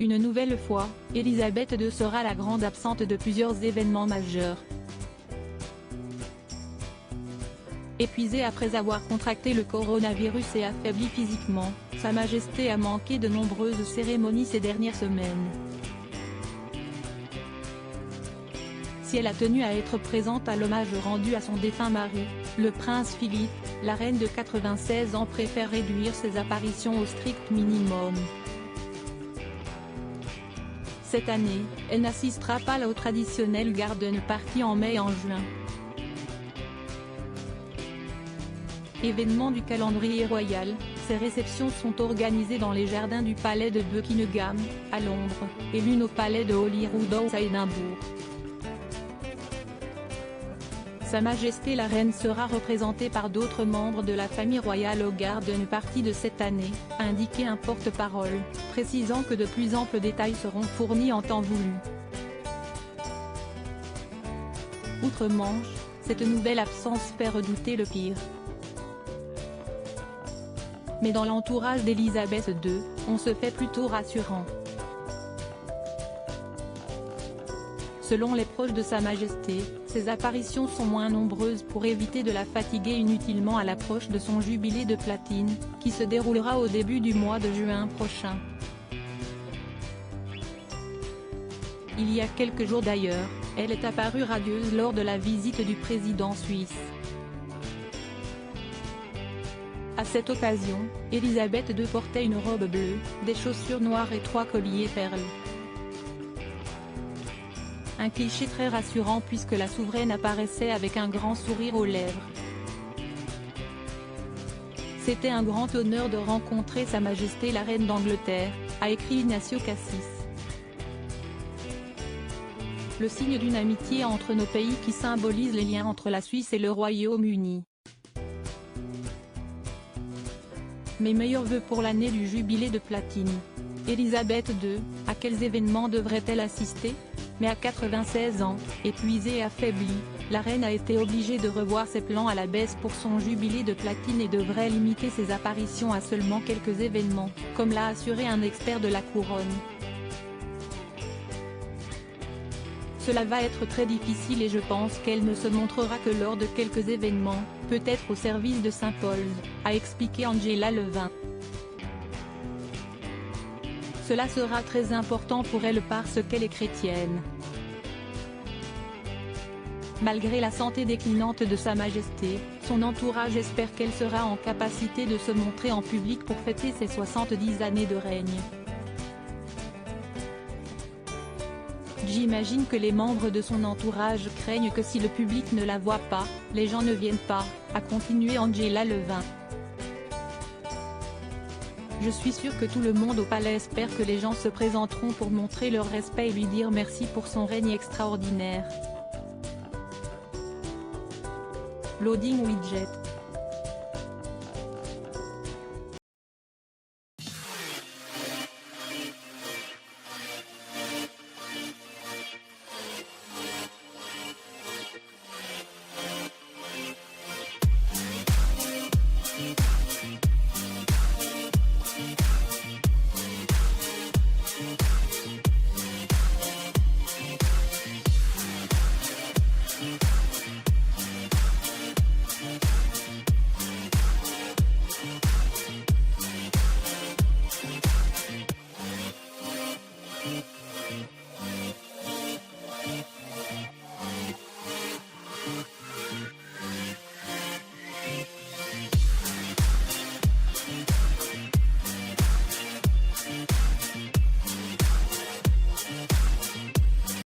Une nouvelle fois, Elisabeth II sera la grande absente de plusieurs événements majeurs. Épuisée après avoir contracté le coronavirus et affaiblie physiquement, Sa Majesté a manqué de nombreuses cérémonies ces dernières semaines. Si elle a tenu à être présente à l'hommage rendu à son défunt mari, le prince Philippe, la reine de 96 ans préfère réduire ses apparitions au strict minimum. Cette année, elle n'assistera pas au traditionnel garden party en mai et en juin. Événement du calendrier royal, ces réceptions sont organisées dans les jardins du palais de Buckingham, à Londres, et l'une au palais de Holyrood House à Édimbourg. Sa Majesté la Reine sera représentée par d'autres membres de la famille royale au garden party de cette année, a indiqué un porte-parole, précisant que de plus amples détails seront fournis en temps voulu. Outre-Manche, cette nouvelle absence fait redouter le pire. Mais dans l'entourage d'Elisabeth II, on se fait plutôt rassurant. Selon les proches de Sa Majesté, ses apparitions sont moins nombreuses pour éviter de la fatiguer inutilement à l'approche de son jubilé de platine, qui se déroulera au début du mois de juin prochain. Il y a quelques jours d'ailleurs, elle est apparue radieuse lors de la visite du président suisse. À cette occasion, Elisabeth II portait une robe bleue, des chaussures noires et 3 colliers perles. Un cliché très rassurant puisque la souveraine apparaissait avec un grand sourire aux lèvres. C'était un grand honneur de rencontrer Sa Majesté la Reine d'Angleterre, a écrit Ignacio Cassis. Le signe d'une amitié entre nos pays qui symbolise les liens entre la Suisse et le Royaume-Uni. Mes meilleurs vœux pour l'année du jubilé de platine. Elisabeth II, à quels événements devrait-elle assister ? Mais à 96 ans, épuisée et affaiblie, la reine a été obligée de revoir ses plans à la baisse pour son jubilé de platine et devrait limiter ses apparitions à seulement quelques événements, comme l'a assuré un expert de la couronne. Cela va être très difficile et je pense qu'elle ne se montrera que lors de quelques événements, peut-être au service de Saint-Paul, a expliqué Angela Levin. Cela sera très important pour elle parce qu'elle est chrétienne. Malgré la santé déclinante de Sa Majesté, son entourage espère qu'elle sera en capacité de se montrer en public pour fêter ses 70 années de règne. J'imagine que les membres de son entourage craignent que si le public ne la voit pas, les gens ne viennent pas, a continué Angela Levin. Je suis sûre que tout le monde au palais espère que les gens se présenteront pour montrer leur respect et lui dire merci pour son règne extraordinaire. Loading widget.